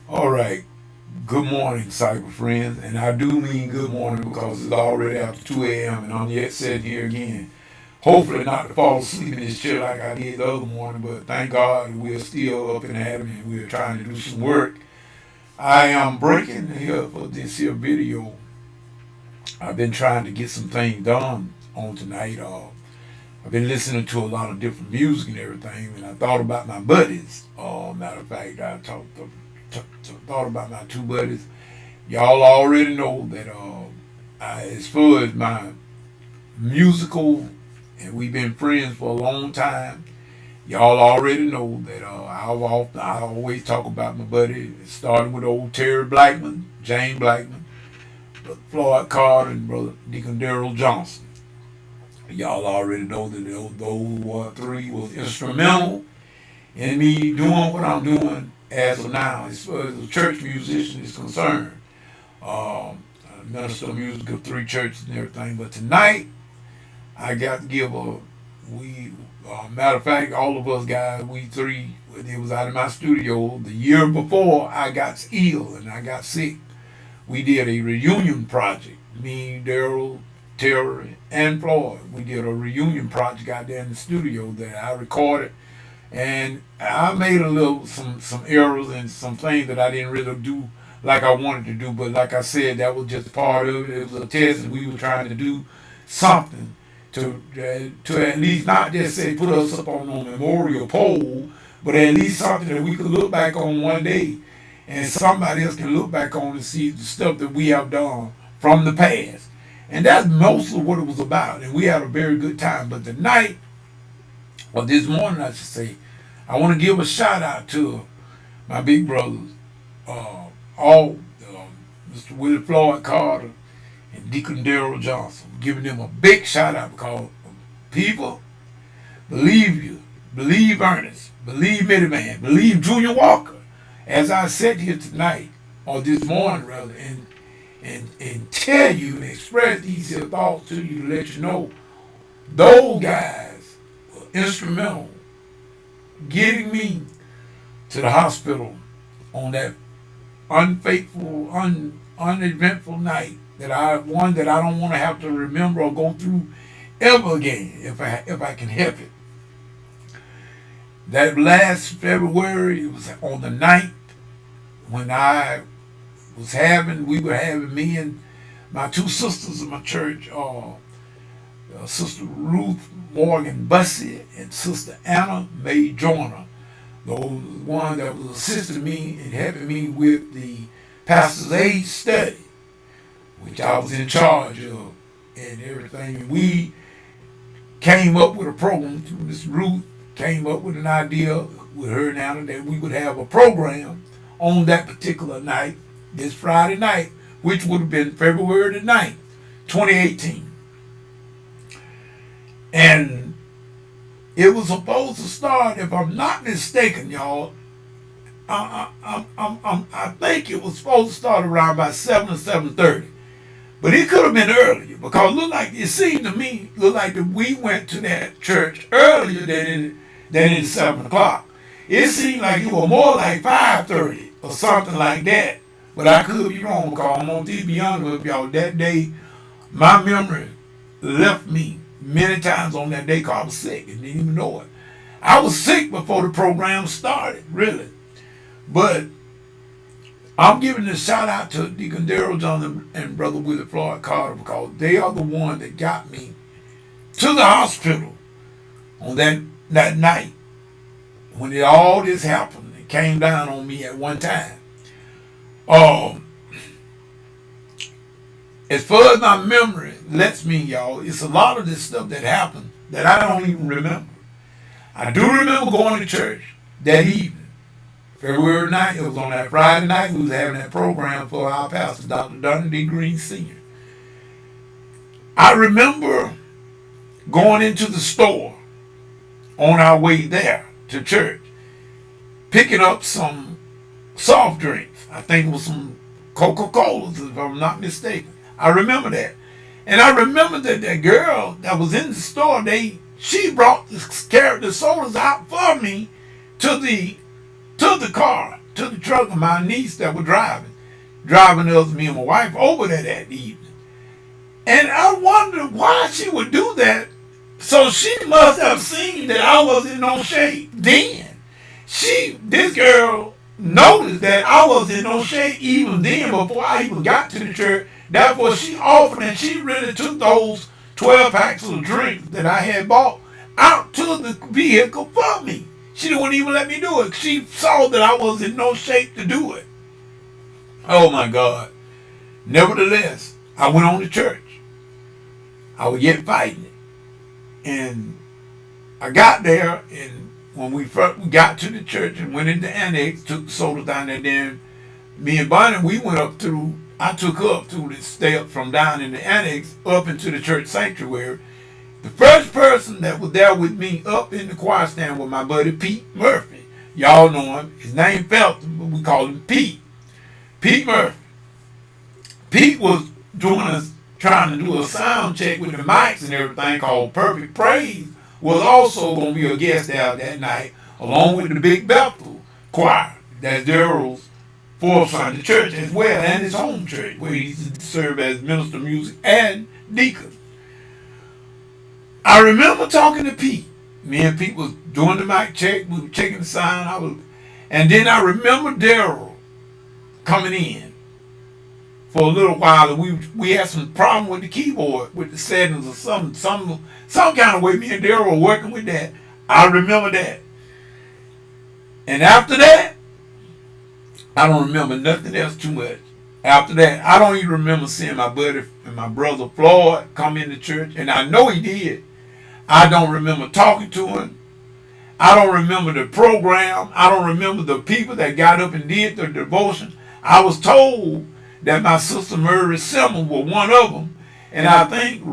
All right. Good morning, cyber friends. And I do mean good morning because it's already after 2 a.m. and I'm yet sitting here again. Hopefully not to fall asleep in this chair like I did the other morning, but thank God we're still up and at 'em and we're trying to do some work. I am breaking here for this here video. I've been trying to get some things done on tonight. I've been listening to a lot of different music and everything, and I thought about my buddies. Matter of fact, thought about my two buddies. Y'all already know that as far as my musical, and we've been friends for a long time. Y'all already know that I always talk about my buddy, starting with old Terry Blackman, James Blackman, Brother Floyd Carter, and Brother Deacon Derrell Johnson. Y'all already know that those three was instrumental in me doing what I'm doing as of now, as far as the church musician is concerned. I minister music of three churches and everything. But tonight, I got to give matter of fact, all of us guys, we three, it was out of my studio the year before I got ill and I got sick. We did a reunion project. Me, Derrell, Terry, and Floyd. We did a reunion project out there in the studio that I recorded, and I made some errors and some things that I didn't really do like I wanted to do. But like I said, that was just part of it. It was a test, and we were trying to do something to at least not just say put us up on a memorial pole, but at least something that we could look back on one day, and somebody else can look back on and see the stuff that we have done from the past. And that's mostly what it was about. And we had a very good time. But tonight, or this morning, I should say, I want to give a shout out to my big brothers, all Mr. Willie Floyd Carter and Deacon Derrell Johnson, giving them a big shout out because people believe you, believe Ernest, believe Miniman, believe Junior Walker. As I said here tonight, or this morning rather, and tell you and express these here thoughts to you to let you know those guys were instrumental getting me to the hospital on that unfaithful, uneventful night that I don't want to have to remember or go through ever again if I can help it. That last February, it was on the 9th when we were having me and my two sisters in my church, Sister Ruth Morgan Bussey and Sister Anna Mae Joyner, the one that was assisting me and helping me with the pastor's aid study, which I was in charge of and everything. We came up with a program. Miss Ruth came up with an idea with her and Anna that we would have a program on that particular night, this Friday night, which would have been February the 9th, 2018. And it was supposed to start, if I'm not mistaken, y'all, I think it was supposed to start around by 7 or 7:30. But it could have been earlier because it seemed to me like that we went to that church earlier than 7 o'clock. It seemed like it was more like 5:30 or something like that. But I could be wrong because I'm on TV Beyond with y'all. That day, my memory left me many times on that day because I was sick and didn't even know it. I was sick before the program started, really. But I'm giving a shout out to Deacon Derrell Johnson and Brother Willie Floyd Carter because they are the one that got me to the hospital on that night when all this happened. It came down on me at one time. As far as my memory lets me, y'all, it's a lot of this stuff that happened that I don't even remember. I do remember going to church that evening. February 9th, it was on that Friday night, we was having that program for our pastor, Dr. Donald D. Green Sr. I remember going into the store on our way there to church, picking up some soft drinks. I think it was some Coca-Colas, if I'm not mistaken. I remember that. And I remember that that girl that was in the store, she brought the sodas out for me to the car, to the truck. truck of my niece that was driving us, me and my wife, over there that evening. And I wondered why she would do that. So she must have seen that I was in no shape then. This girl noticed that I was in no shape even then before I even got to the church. Therefore, she offered, and she really took those 12 packs of drinks that I had bought out to the vehicle for me. She didn't even let me do it. She saw that I was in no shape to do it. Oh my God. Nevertheless, I went on to church. I was yet fighting it. And I got there, and when we got to the church and went into the annex, took the soda down there, then me and Bonnie, I took her up through the step from down in the annex up into the church sanctuary. The first person that was there with me up in the choir stand was my buddy Pete Murphy. Y'all know him. His name Felton, but we call him Pete. Pete Murphy. Pete was trying to do a sound check with the mics and everything called Perfect Praise. Was also going to be a guest out that night, along with the Big Bethel choir. That's Derrell's fourth Sunday church as well, and his home church, where he served as minister of music and deacon. I remember talking to Pete. Me and Pete was doing the mic check. We were checking the sound. And then I remember Derrell coming in for a little while, and we had some problem with the keyboard, with the settings or some kind of way. Me and Derrell were working with that. I remember that. And after that, I don't remember nothing else too much. After that, I don't even remember seeing my buddy and my brother Floyd come into church, and I know he did. I don't remember talking to him. I don't remember the program. I don't remember the people that got up and did the devotion. I was told that my sister Murray Simmons was one of them, and I think it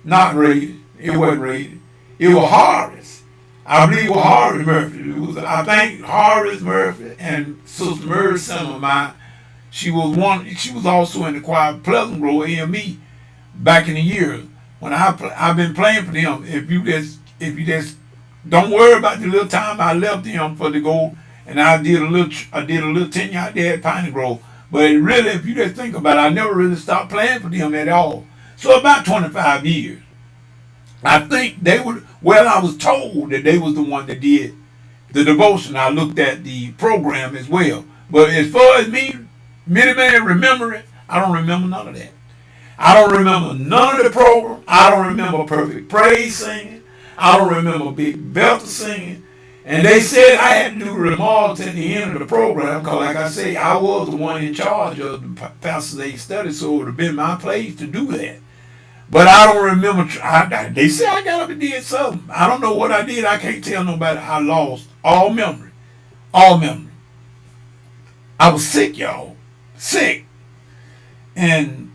wasn't rated. It was Horace. I believe it was Horace Murphy. I think Horace Murphy and Sister Murray Simmons, she was also in the choir of Pleasant Grove AME back in the years. When I've been playing for them, if you just don't worry about the little time I left them for to go, and I did a little tenure out there at Piney Grove. But really, if you just think about it, I never really stopped playing for them at all. So about 25 years. I think I was told that they was the one that did the devotion. I looked at the program as well. But as far as me, many man remember it, I don't remember none of that. I don't remember none of the program. I don't remember Perfect Praise singing. I don't remember Big Bethel singing. And they said I had to do remarks at the end of the program because, like I say, I was the one in charge of the Pastor's Aid study, so it would have been my place to do that. But I don't remember. They said I got up and did something. I don't know what I did. I can't tell nobody. I lost all memory. All memory. I was sick, y'all. Sick. And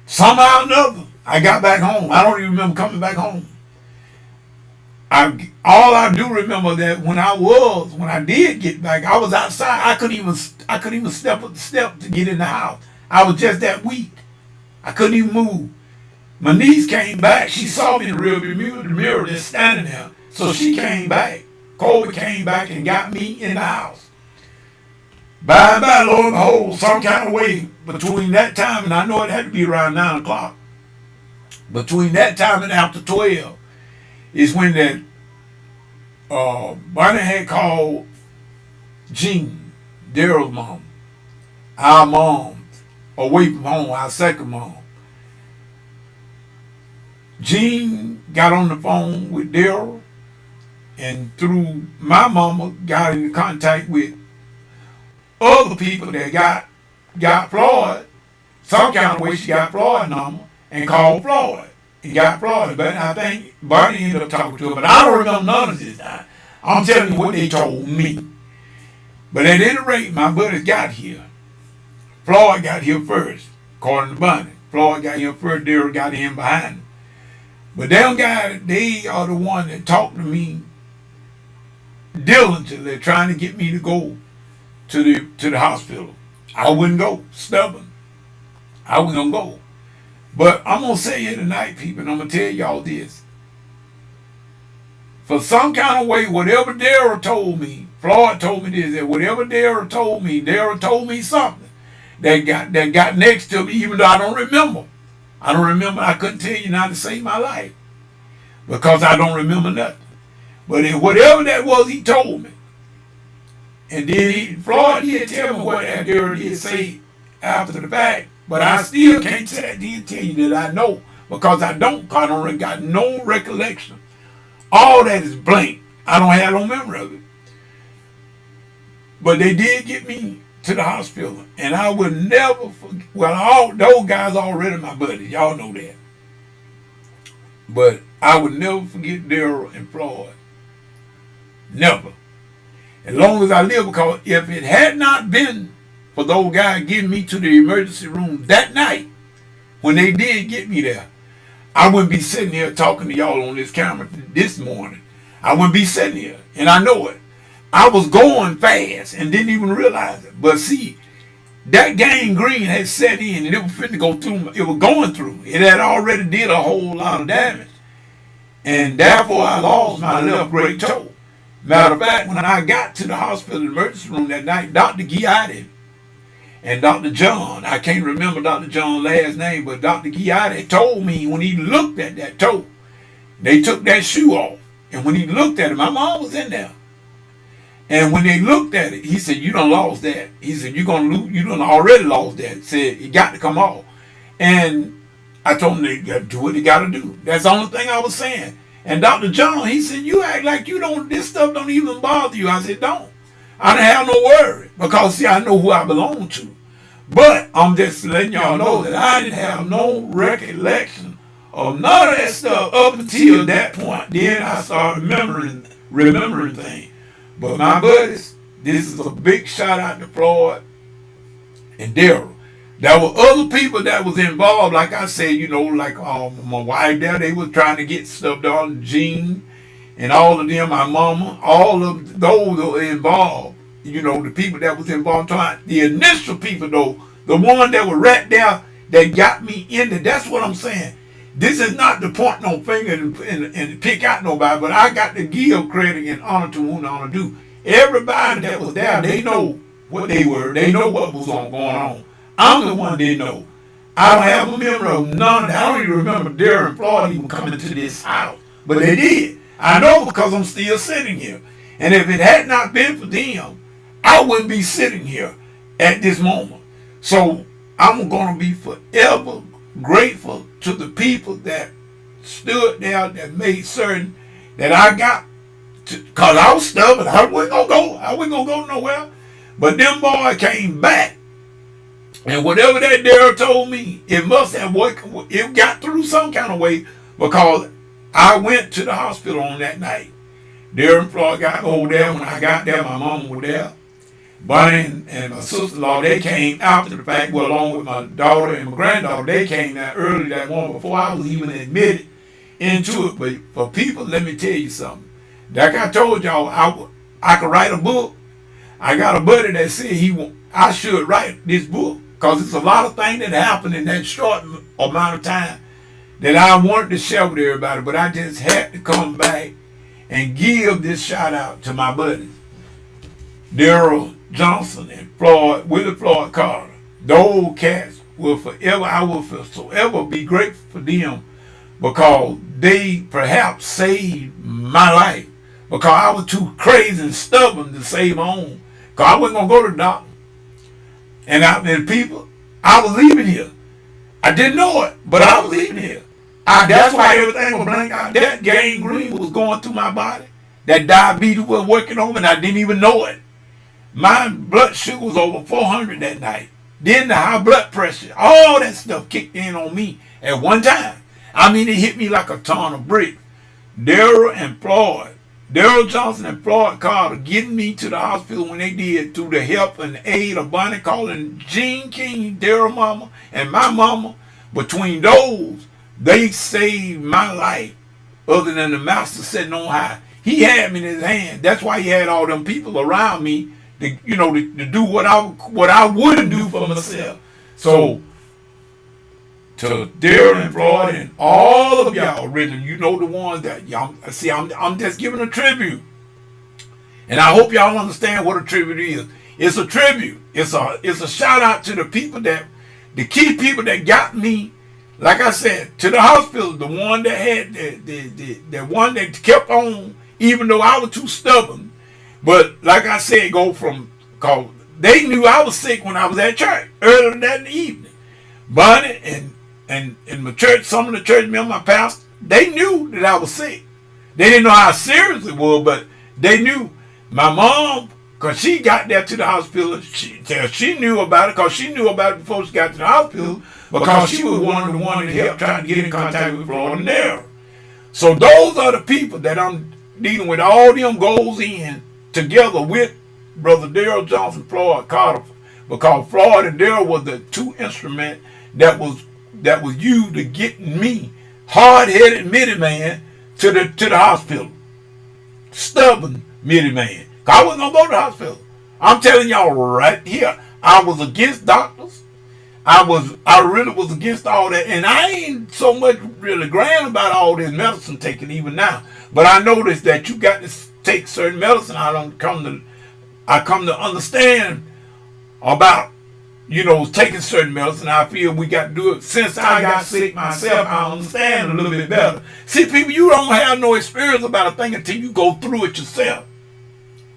somehow or another, I got back home. I don't even remember coming back home. All I do remember that when I did get back, I was outside. I couldn't even step up the step to get in the house. I was just that weak. I couldn't even move. My niece came back. She saw me in the rearview mirror just standing there. So she came back. Colby came back and got me in the house. By and by, lo and behold, some kind of way between that time, and I know it had to be around 9 o'clock, between that time and after 12 is when that Bonnie had called Jean, Derrell's mom, our mom, away from home, our second mom. Jean got on the phone with Derrell, and through my mama got in contact with other people that got Floyd. Some kind of way she got Floyd number and called Floyd. And got Floyd. But I think Barney ended up talking to her. But I don't remember none of this. I'm telling you what they told me. But at any rate, my buddies got here. Floyd got here first, according to Bonnie. Floyd got here first, Derrell got him behind him. But them guys, they are the one that talked to me diligently, trying to get me to go to the hospital. I wouldn't go, stubborn. I wasn't gonna go. But I'm gonna say it tonight, people, and I'm gonna tell y'all this. For some kind of way, whatever Derrell told me, Floyd told me this, that whatever Derrell told me something that got next to me, even though I don't remember. I couldn't tell you now to save my life because I don't remember nothing. But in whatever that was, he told me. And then Floyd did tell me what that Derrell did say after the fact, but I still can't tell you that I know because I don't got no recollection. All that is blank. I don't have no memory of it. But they did get me to the hospital, and I would never forget. Well, all those guys already my buddies. Y'all know that. But I would never forget Derrell and Floyd. Never. As long as I live, because if it had not been for those guys getting me to the emergency room that night, when they did get me there, I wouldn't be sitting here talking to y'all on this camera this morning. I wouldn't be sitting here, and I know it. I was going fast and didn't even realize it. But see, that gangrene had set in and it was finna go through. It was going through. It had already did a whole lot of damage. And therefore I lost my left great toe. Matter of fact, when I got to the hospital emergency room that night, Dr. Giotti and Dr. John, I can't remember Dr. John's last name, but Dr. Giotti told me when he looked at that toe, they took that shoe off. And when he looked at it, my mom was in there. And when they looked at it, he said, "You done lost that." He said, "You done already lost that." He said, "It got to come off." And I told him they got to do what they got to do. That's the only thing I was saying. And Dr. John, he said, "You act like this stuff don't even bother you." I said, "Don't. I don't have no worry because see, I know who I belong to." But I'm just letting y'all know that I didn't have no recollection of none of that stuff up until that point. Then I started remembering things. But my buddies, this is a big shout out to Floyd and Derrell. There were other people that was involved, like I said, like my wife there, they was trying to get stuff done, Jean, and all of them, my mama, all of those that were involved, the people that was involved, the initial people though, the one that were right there that got me in it, that's what I'm saying. This is not to point no finger and pick out nobody, but I got to give credit and honor to whom honor due. Everybody that was there, they know what they were. They know what was going on. I'm the one that didn't know. I don't have a memory of none of that. I don't even remember Derrell and Floyd even coming to this house. But they did. I know because I'm still sitting here. And if it had not been for them, I wouldn't be sitting here at this moment. So I'm going to be forever grateful to the people that stood there, that made certain that I got to, because I was stubborn. I wasn't going to go nowhere. But them boys came back. And whatever that Derrell told me, it must have worked. It got through some kind of way because I went to the hospital on that night. Derrell and Floyd got over there. When I got there, my mom was there. Bonnie and my sister-in-law, they came after the fact, well, along with my daughter and my granddaughter. They came there early that morning before I was even admitted into it. But for people, let me tell you something. Like I told y'all, I could write a book. I got a buddy that said I should write this book because it's a lot of things that happened in that short amount of time that I wanted to share with everybody. But I just had to come back and give this shout out to my buddies, Derrell Johnson and Willie Floyd Carter. Those cats will forever, I will forever be grateful for them because they perhaps saved my life because I was too crazy and stubborn to save my own. Because I wasn't going to go to the doctor. And people, I was leaving here. I didn't know it, but I was leaving here. That's why everything was blank out. That gangrene was going through my body. That diabetes was working on me and I didn't even know it. My blood sugar was over 400 that night. Then the high blood pressure, all that stuff kicked in on me at one time. I mean, it hit me like a ton of bricks. Derrell Johnson and Floyd Carter getting me to the hospital when they did through the help and aid of Bonnie calling Jean King, Derrell mama, and my mama. Between those, they saved my life other than the master sitting on high. He had me in his hand. That's why he had all them people around me to do what I wouldn't do for myself. So to Derrell and Floyd and all of y'all, really, the ones that y'all see. I'm just giving a tribute. And I hope y'all understand what a tribute is. It's a tribute. It's a shout out to the people the key people that got me, like I said, to the hospital. The one that had the one that kept on, even though I was too stubborn. But like I said, cause they knew I was sick when I was at church earlier that evening. Bonnie and my church, some of the church members, my pastor, they knew that I was sick. They didn't know how serious it was, but they knew. My mom, because she got there to the hospital, she knew about it, because she knew about it before she got to the hospital, because she was one of the ones that helped trying to get in contact with Floyd and Derrell. So those are the people that I'm dealing with. All them goes in together with Brother Derrell Johnson, Floyd Carter, because Floyd and Derrell was the two instruments that was used to get me, hard-headed Mitty man, to the hospital. Stubborn Mitty man. I wasn't gonna go to the hospital. I'm telling y'all right here, I was against doctors. I really was against all that, and I ain't so much really grand about all this medicine taking even now. But I noticed that you got to take certain medicine. I come to understand about, taking certain medicine. I feel we got to do it. Since I got sick myself, I understand a little bit better. See, people, you don't have no experience about a thing until you go through it yourself.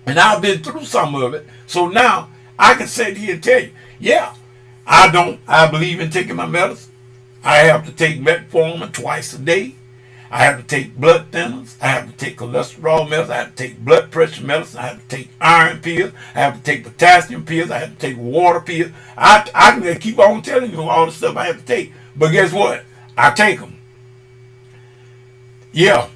And I've been through some of it. So now I can sit here and tell you, yeah, I believe in taking my medicine. I have to take metformin twice a day. I have to take blood thinners. I have to take cholesterol medicine. I have to take blood pressure medicine. I have to take iron pills. I have to take potassium pills. I have to take water pills. I can keep on telling you all the stuff I have to take. But guess what? I take them. Yeah,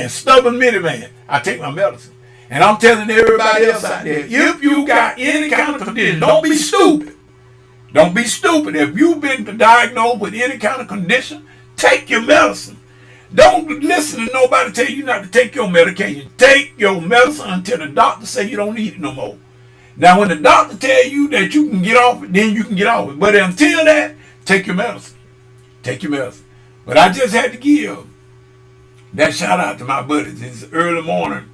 stubborn Mitty man. I take my medicine. And I'm telling everybody else out there, if you got any kind of condition, don't be stupid. Don't be stupid. If you've been diagnosed with any kind of condition, take your medicine. Don't listen to nobody tell you not to take your medication. Take your medicine until the doctor say you don't need it no more. Now, when the doctor tell you that you can get off it, then you can get off it. But until that, take your medicine. Take your medicine. But I just had to give that shout out to my buddies. It's early morning.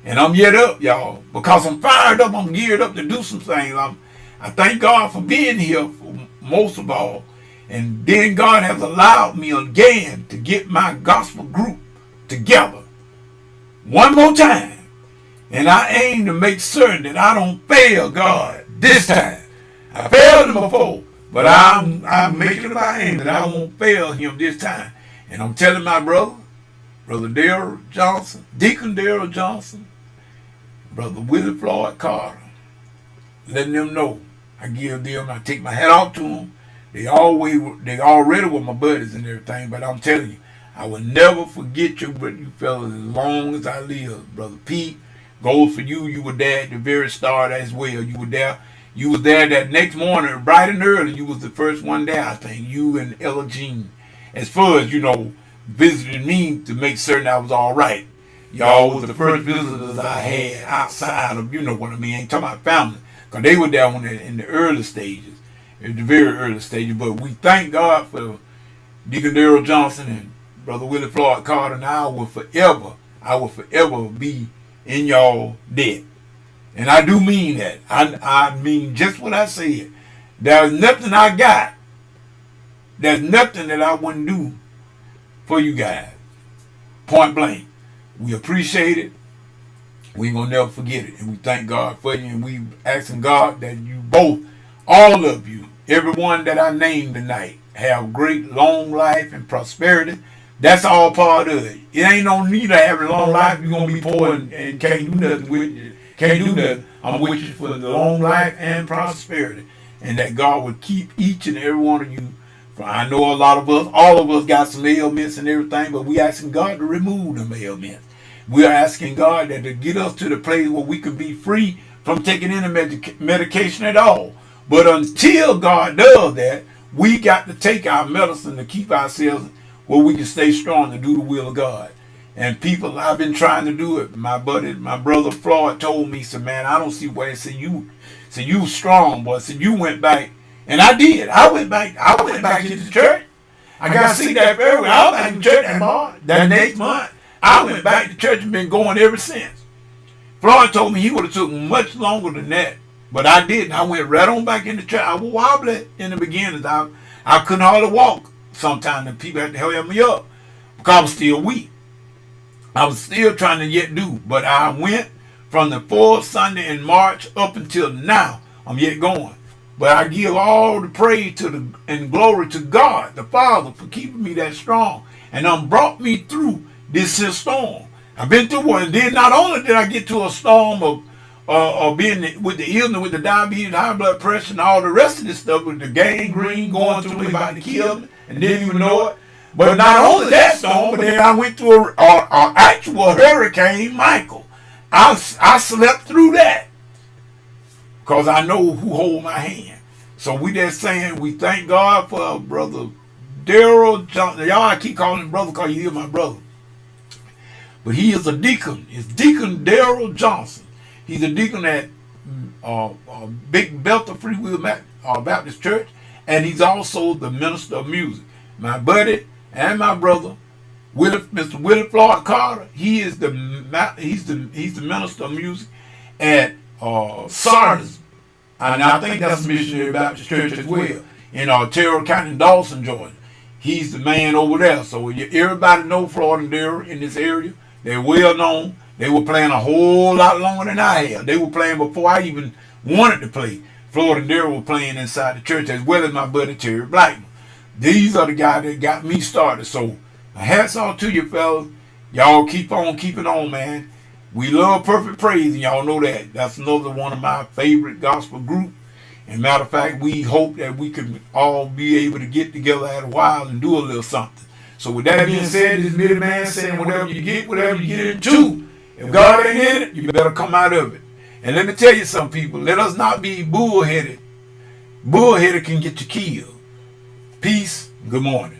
And I'm yet up, y'all, because I'm fired up. I'm geared up to do some things. I thank God for being here, for most of all. And then God has allowed me again to get my gospel group together one more time. And I aim to make certain that I don't fail God this time. I failed him before, but I'm making it my aim that I won't fail him this time. And I'm telling my brother Derrell Johnson, Deacon Derrell Johnson, Brother Willie Floyd Carter, letting them know I take my hat off to them. They already were my buddies and everything, but I'm telling you, I will never forget you fellas as long as I live. Brother Pete, goes for you. You were there at the very start as well. You were there. You was there that next morning, bright and early. You was the first one there, I think. You and Ella Jean. As far as, visited me to make certain I was all right. Y'all was the first visitors I had outside of, what I mean. I ain't talking about family. Because they were there in the early stages. In the very early stages. But we thank God for Deacon Derrell Johnson and Brother Willie Floyd Carter. And I will forever be in y'all debt. And I do mean that. I mean just what I said. There's nothing I got. There's nothing that I wouldn't do for you guys. Point blank. We appreciate it. We ain't gonna never forget it. And we thank God for you. And we asking God that you both, all of you, everyone that I named tonight, have great long life and prosperity. That's all part of it. It ain't no need to have a long life. You're gonna be poor and can't do nothing with you. Can't do nothing. I'm with you for the long life and prosperity. And that God would keep each and every one of you. I know all of us got some ailments and everything, but we asking God to remove them ailments. We are asking God that to get us to the place where we can be free from taking any medication at all. But until God does that, we got to take our medicine to keep ourselves where we can stay strong to do the will of God. And people, I've been trying to do it. My brother Floyd told me, said, man, I don't see why. He said, you strong, boy. Said, you went back. And I did. I went back to the church. I got sick that everywhere. I was back to church that next month. I went back to church and been going ever since. Floyd told me he would have took much longer than that, but I didn't. I went right on back in the church. I was wobbly in the beginning. I couldn't hardly walk sometimes, and people had to help me up because I was still weak. I was still trying to yet do, but I went from the 4th Sunday in March up until now. I'm yet going. But I give all the praise and glory to God, the Father, for keeping me that strong. And brought me through this here storm. I've been through one. And then not only did I get to a storm of being with the illness, with the diabetes, high blood pressure, and all the rest of this stuff, with the gangrene going through me, about to kill me, and didn't even know it. But not only that storm, but then I went through an actual hurricane, Michael. I slept through that because I know who hold my hand. So we just saying we thank God for Brother Derrell Johnson. Y'all, I keep calling him brother because he is my brother. But he is a deacon. It's Deacon Derrell Johnson. He's a deacon at Big Belter Free Will Baptist Church, and he's also the minister of music. My buddy and my brother, Mr. Willie Floyd Carter, he's the minister of music at Sardis, and I think that's a missionary Baptist church as well in Terrell County, Dawson, Georgia. He's the man over there. So everybody know Floyd and Derrell in this area. They're well known. They were playing a whole lot longer than I have. They were playing before I even wanted to play. Floyd and Derrell were playing inside the church, as well as my buddy Terry Blackman. These are the guys that got me started. So hats off to you, fellas. Y'all keep on keeping on, man. We love Perfect Praise, and y'all know that. That's another one of my favorite gospel groups. And matter of fact, we hope that we can all be able to get together at a while and do a little something. So with that being said, this middle man saying whatever you get into, if God ain't in it, you better come out of it. And let me tell you some people, let us not be bullheaded. Bullheaded can get you killed. Peace. Good morning.